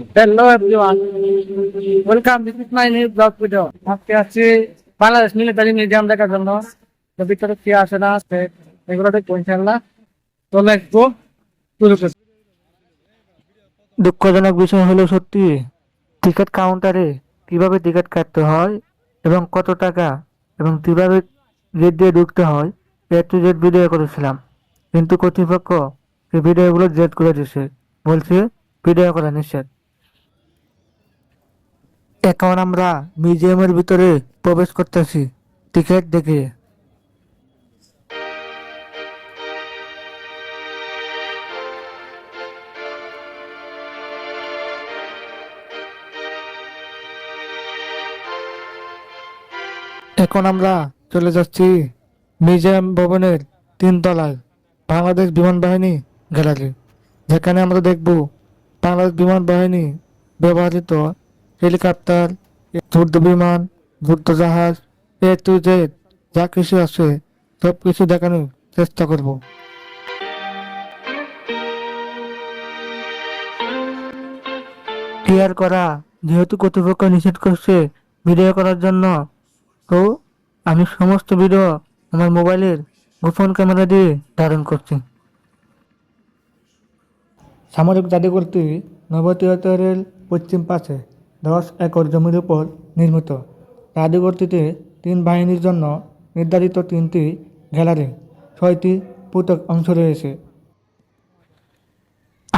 Hello everyone, welcome. This is my new blog video. আজকে আছি Bangladesh military museum দেখার জন্য। তো ভিতরে কি আছে না আছে এগুলো দেখবো ইনশাআল্লাহ। তো লেটস গো শুরু করি। দুঃখজনক বিষয় হলো সত্যি টিকিট কাউন্টারে কিভাবে টিকিট কাটতে হয় এবং কত টাকা এবং কিভাবে গেট দিয়ে ঢুকতে হয় এর টু জেড ভিডিও করেছিলাম, কিন্তু কর্তৃপক্ষ এই ভিডিওগুলো জেড করে দিছে, বলছে ভিডিও করা নিষেধ। এখন আমরা মিউজিয়ামের ভিতরে প্রবেশ করতেছি টিকিট দেখে। এখন আমরা চলে যাচ্ছি মিউজিয়াম ভবনের 3 তলায় বাংলাদেশ বিমান বাহিনী গ্যালারি, যেখানে আমরা দেখব বাংলাদেশ বিমান বাহিনী ব্যবহৃত হেলিকপ্টার, যুদ্ধ বিমান, যুদ্ধ জাহাজ, এ টু জেড যা কিছু আছে সব কিছু দেখানোর চেষ্টা করব। ক্লিয়ার করা, যেহেতু কর্তৃপক্ষ নিষেধ করছে ভিডিও করার জন্য, তো আমি সমস্ত ভিডিও আমার মোবাইলের গোপন ক্যামেরা দিয়ে ধারণ করছি। সামরিক জাদুঘরটি নবতিয়ারের পশ্চিম পাশে 10 একর জমির উপর নির্মিত। জাদুঘরটিতে 3 বাহিনীর জন্য নির্ধারিত 3টি গ্যালারি, 6টি পৃথক অংশ রয়েছে।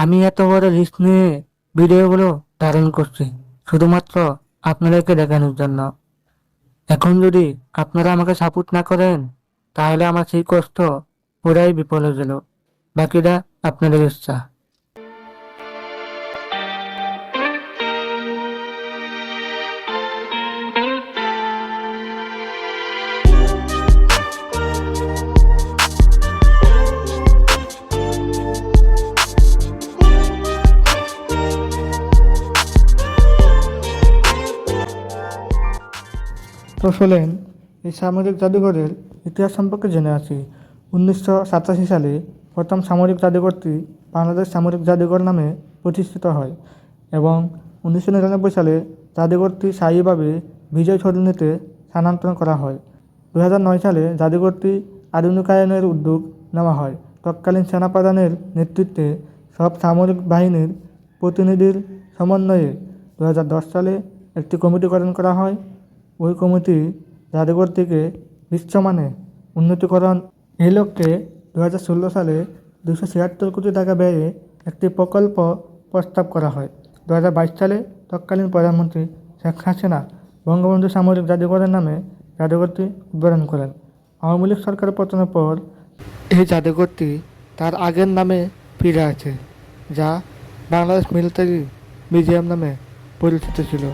আমি এত বড় রিস্ক নিয়ে ভিডিওগুলো ধারণ করছি শুধুমাত্র আপনাদেরকে দেখানোর জন্য। এখন যদি আপনারা আমাকে সাপোর্ট না করেন তাহলে আমার সেই কষ্ট পুরাই বিফল হয়ে গেল। বাকিটা আপনাদের ইচ্ছা। তো চলেন এই সামরিক জাদুঘরের ইতিহাস সম্পর্কে জেনে আসি। 1987 সালে প্রথম সামরিক জাদুঘরটি বাংলাদেশ সামরিক জাদুঘর নামে প্রতিষ্ঠিত হয় এবং 1999 সালে জাদুঘরটি স্থায়ীভাবে বিজয় সরণিতে স্থানান্তর করা হয়। 2009 সালে জাদুঘরটি আধুনিকায়নের উদ্যোগ নেওয়া হয়। তৎকালীন সেনাপ্রধানের নেতৃত্বে সব সামরিক বাহিনীর প্রতিনিধির সমন্বয়ে 2010 সালে একটি কমিটি গঠন করা হয়। ওই কমিটি জাদুঘরটিকে বিশ্বমানে উন্নতিকরণ এই লক্ষ্যে 2016 সালে 276 কোটি টাকা ব্যয়ে একটি প্রকল্প প্রস্তাব করা হয়। 2022 সালে তৎকালীন প্রধানমন্ত্রী শেখ হাসিনা বঙ্গবন্ধু সামরিক জাদুঘরের নামে জাদুঘরটি উদ্বোধন করেন। আওয়ামী লীগ সরকার পতনের পর এই জাদুঘরটি তার আগের নামে ফিরে আছে, যা বাংলাদেশ মিলিটারি মিউজিয়াম নামে পরিচিত ছিল।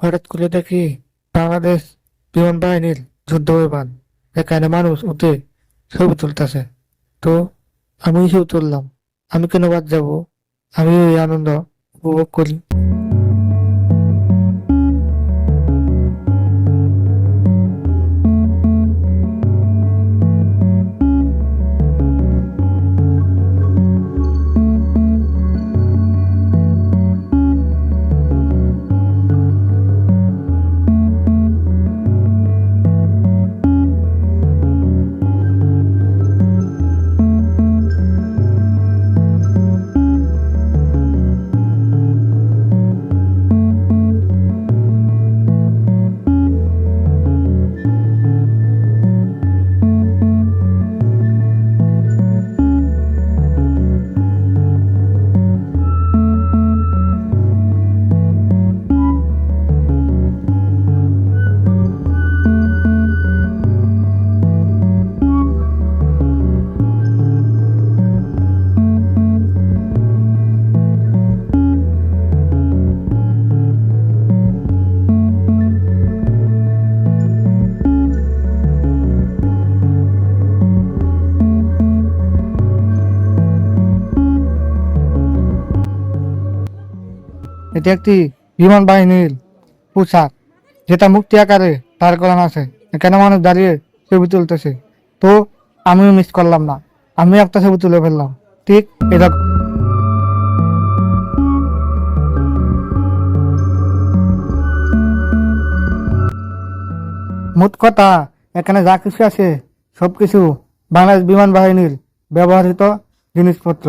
হঠাৎ করে দেখি বাংলাদেশ বিমান বাহিনীর যুদ্ধ বিমান, এখানে মানুষ উঠে ছবি তুলতেছে। তো আমি ছবি তুললাম। আমি কেন বাদ যাবো? আমি এই আনন্দ উপভোগ করি। এটি একটি বিমান বাহিনীর পোশাক, যেটা মুক্তি আকারে দাঁড় করানো আছে। এখানে মানুষ দাঁড়িয়ে ছবি তুলতেছে। তো আমিও মিস করলাম না, আমি একটা ছবি তুলে ফেললাম। ঠিক এটা। মোট কথা, এখানে যা কিছু আছে সবকিছু বাংলাদেশ বিমান বাহিনীর ব্যবহৃত জিনিসপত্র।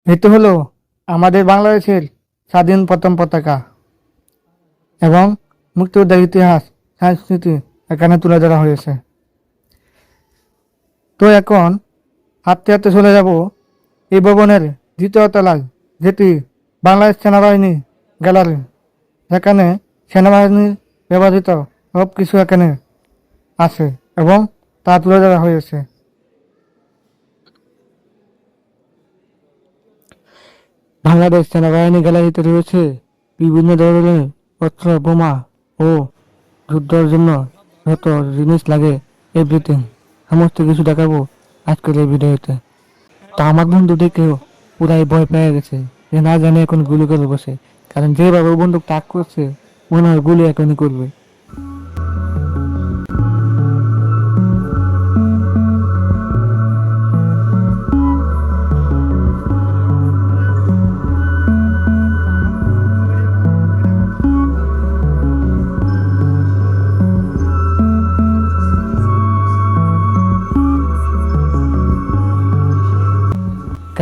এটি হলো আমাদের বাংলাদেশের স্বাধীন প্রথম পতাকা এবং মুক্তিযুদ্ধের ইতিহাস, সংস্কৃতি এখানে তুলে ধরা হয়েছে। তো এখন হাঁটতে হাঁটতে চলে যাব এই ভবনের দ্বিতীয় তলায়, যেটি বাংলাদেশ সেনাবাহিনী গ্যালারি। এখানে সেনাবাহিনীর ব্যবহৃত সব কিছু এখানে আছে এবং তা তুলে ধরা হয়েছে। বাংলাদেশ সেনাবাহিনী গ্যালারিতে রয়েছে বিভিন্ন ধরনের অস্ত্র, বোমা ও যুদ্ধের জন্য যত জিনিস লাগে, এভরিথিং, সমস্ত কিছু দেখাবো আজকের এই ভিডিওতে। তা আমার বন্ধু দেখেও পুরাই ভয় পেয়ে গেছে, যে না জানে এখন গুলি করে বসে, কারণ যেভাবে ও বন্দুক তাক করছে মনে হয় গুলি এখনই করবে।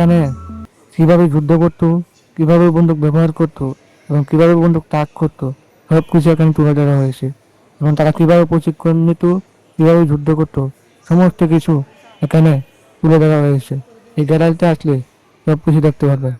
এখানে কিভাবে যুদ্ধ করতো, কিভাবে বন্দুক ব্যবহার করতো এবং কিভাবে বন্দুক তাক করতো, সব কিছু এখানে তুলে ধরা হয়েছে। এবং তারা কিভাবে প্রশিক্ষণ নিত, কিভাবে যুদ্ধ করতো, সমস্ত কিছু এখানে তুলে ধরা হয়েছে। এই গ্যালারিতে আসলে সব কিছু দেখতে পারবে।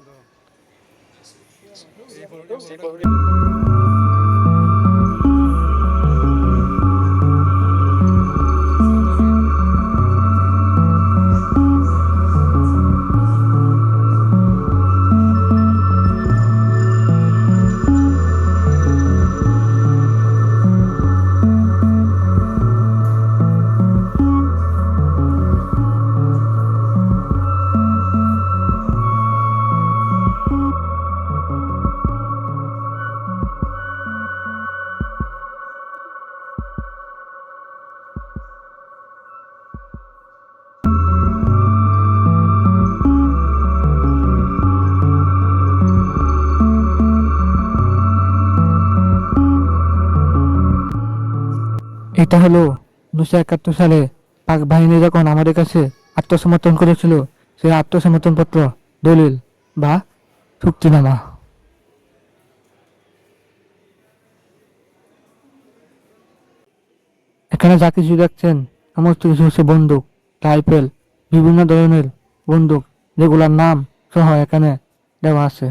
এটা হলো 1971 সালে পাক বাহিনী যখন আমাদের কাছে আত্মসমর্পণ করেছিল, সেই আত্মসমর্পণ পত্র, দলিল বা চুক্তিনামা। এখানে যা কিছু দেখছেন সমস্ত কিছু হচ্ছে বন্দুক, রাইফেল, বিভিন্ন ধরনের বন্দুক, যেগুলোর নাম সহ এখানে দেওয়া আছে।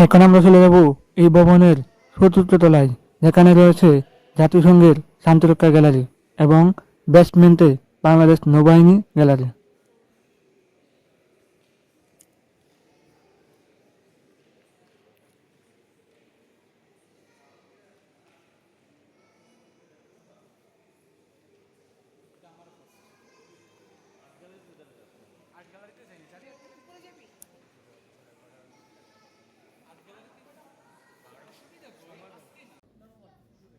এখন আমরা চলে যাব এই ভবনের চতুর্থ তলায়, যেখানে রয়েছে জাতিসংঘের শান্তিরক্ষা গ্যালারি এবং বেসমেন্টে বাংলাদেশ নৌবাহিনী গ্যালারি।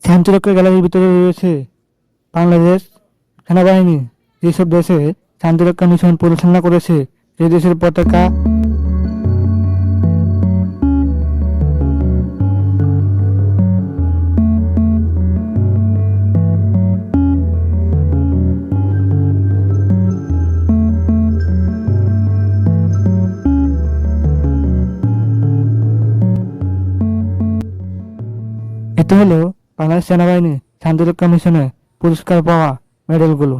শান্তিরক্ষা গ্যালারির ভিতরে রয়েছে বাংলাদেশ সেনাবাহিনী যেসব দেশে শান্তিরক্ষা মিশন পরিচালনা করেছে সেই দেশের পতাকা, এতে হলো বাংলাদেশ সেনাবাহিনী শান্তিরক্ষা মিশনে পুরস্কার পাওয়া মেডেলগুলো।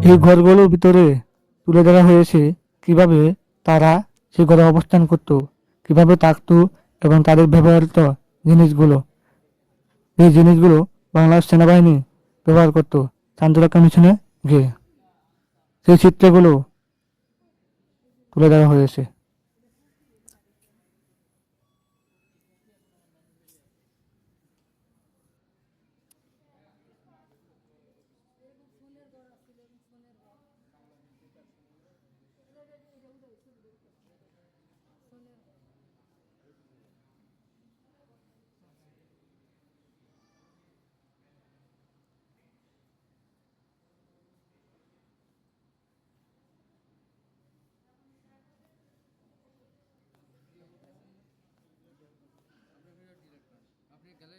এই ঘরগুলোর ভিতরে তুলে ধরা হয়েছে কিভাবে তারা সে ঘরে অবস্থান করত, কিভাবে থাকতো এবং তাদের ব্যবহৃত জিনিসগুলো, এই জিনিসগুলো বাংলাদেশ সেনাবাহিনী ব্যবহার করত শান্তিরক্ষা মিশনে গিয়ে। সেই চিত্রগুলো তুলে ধরা হয়েছে।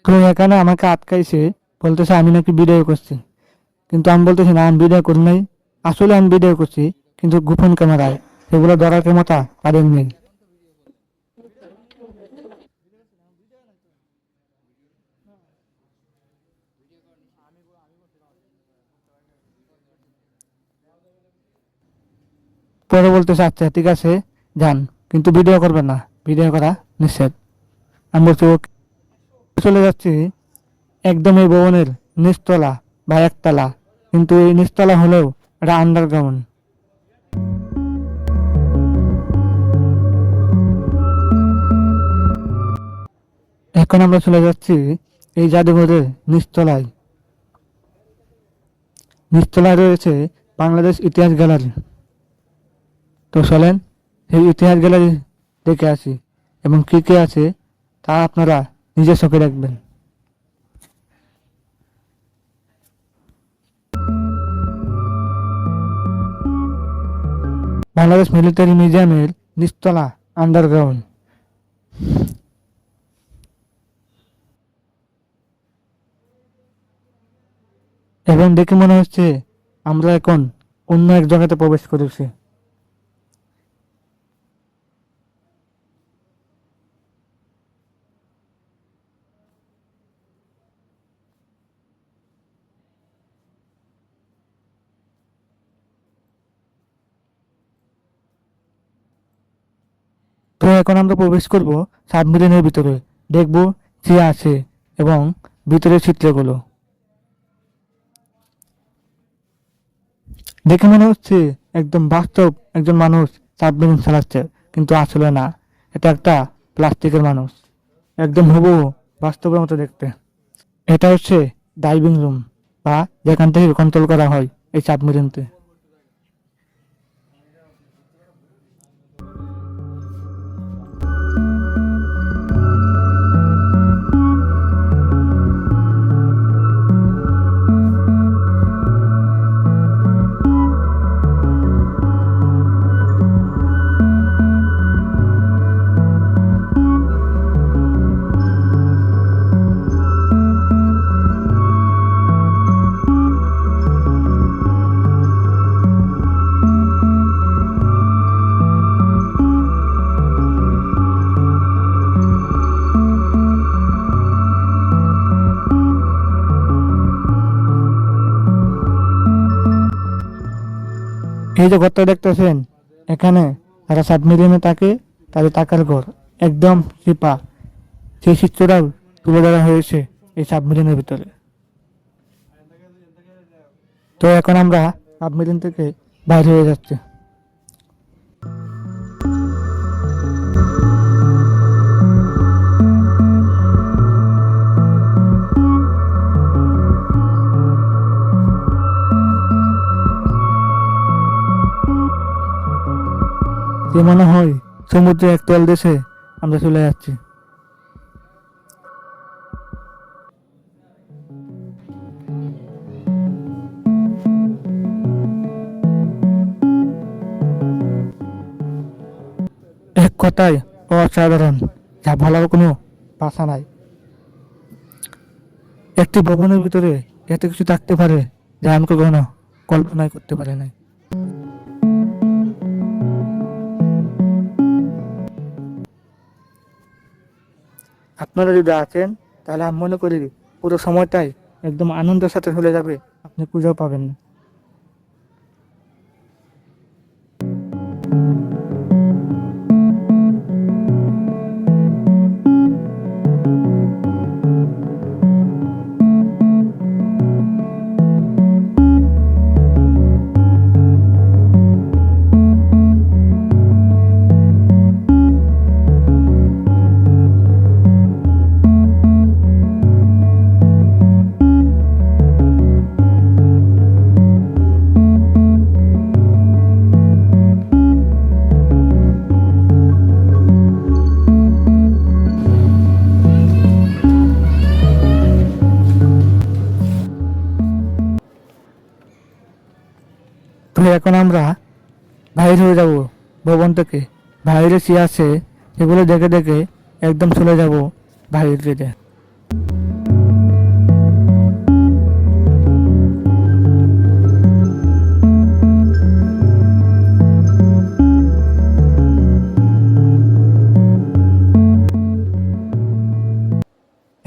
তো এখানে আমাকে আটকাইছে, বলতেছে আমি নাকি ভিডিও করছি, কিন্তু আমি বলতেছি না আমি ভিডিও করি নাই, আসলে আমি ভিডিও করছি কিন্তু গোপন ক্যামেরায়, সেগুলো ধরার ক্ষমতা তাদের নেই। পরে বলতেছে আচ্ছা ঠিক আছে যান, কিন্তু ভিডিও করবেন না, ভিডিও করা নিষেধ। আমি বলছি ওকে। চলে যাচ্ছি একদম এই ভবনের নিচতলা বা একতলা, কিন্তু এই নিচতলা হলেও এটা আন্ডারগ্রাউন্ড। এখন আমরা চলে যাচ্ছি এই জাদুঘরের নিচতলায়। নিচতলায় রয়েছে বাংলাদেশ ইতিহাস গ্যালারি। তো চলেন এই ইতিহাস গ্যালারি দেখে আসি এবং কি কি আছে তা আপনারা নিজের চোখে দেখবেন। বাংলাদেশ মিলিটারি মিউজিয়ামের নিচতলা আন্ডারগ্রাউন্ড। এবং দেখে মনে হচ্ছে আমরা এখন অন্য এক জায়গাতে প্রবেশ করেছি। তো এখন আমরা প্রবেশ করব সাবমেরিনের ভিতরে, দেখব কি আছে এবং ভিতরের চিত্রগুলো। দেখে মনে হচ্ছে একদম বাস্তব একজন মানুষ সাবমেরিন চালাচ্ছে, কিন্তু আসলে না, এটা একটা প্লাস্টিকের মানুষ, একদম হুবহু বাস্তবের মতো দেখতে। এটা হচ্ছে ডাইভিং রুম, বা যেখান থেকে কন্ট্রোল করা হয় এই সাবমেরিনকে। এই যে ঘরটা দেখতেছেন, এখানে যারা সাবমেরিনে থাকে তাদের থাকার ঘর, একদম চিপা। সেই চিত্রটাও তুলে ধরা হয়েছে এই সাবমেরিনের ভিতরে। তো এখন আমরা সাবমেরিন থেকে বাইরে হয়ে যাচ্ছি। যে মনে হয় সমুদ্রে এক তল দেশে আমরা চলে যাচ্ছি। এক কথায় অসাধারণ, যা বলার কোনো ভাষা নাই। একটি ভবনের ভিতরে এত কিছু থাকতে পারে যা আমি কখনো কল্পনাই করতে পারি নাই। আপনারা যদি আছেন তাহলে আমি মনে করি পুরো সময়টাই একদম আনন্দের সাথে চলে যাবে, আপনি খুঁজেও পাবেন না। তো এখন আমরা বাইরে হয়ে যাব ভবন থেকে। বাইরে কি আছে সেগুলো দেখে দেখে একদম চলে যাব বাইরের দিকে।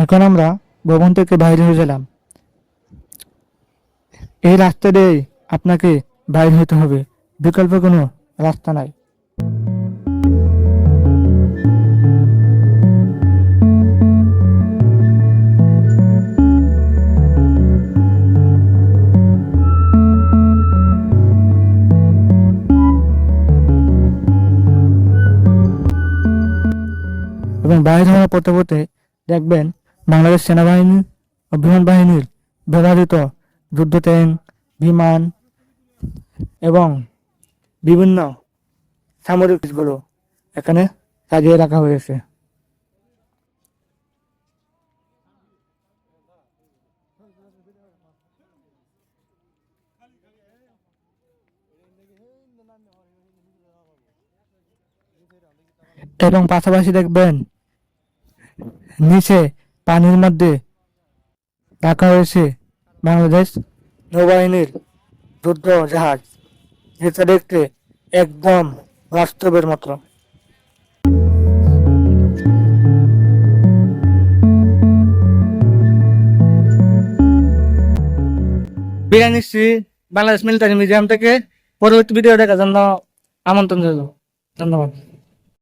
এখন আমরা ভবন থেকে বাইরে হয়ে গেলাম। এই রাস্তা দিয়ে আপনাকে বাইরে হতে হবে, বিকল্প কোনো রাস্তা নাই। এবং বাইরে হওয়ার পথে পথে দেখবেন বাংলাদেশ সেনাবাহিনী ও বিমান বাহিনীর ব্যবহৃত যুদ্ধ ট্যাঙ্ক, বিমান এবং বিভিন্ন সামরিক গুলো এখানে সাজিয়ে রাখা হয়েছে। এবং পাশাপাশি দেখবেন নিচে পানির মধ্যে রাখা হয়েছে বাংলাদেশ নৌবাহিনীর যুদ্ধ জাহাজ, যেটা দেখতে একদম বাস্তবের মতো। বিদায় নিচ্ছি বাংলাদেশ মিলিটারি মিউজিয়াম থেকে। পরবর্তী ভিডিও দেখার জন্য আমন্ত্রণ রইল। ধন্যবাদ।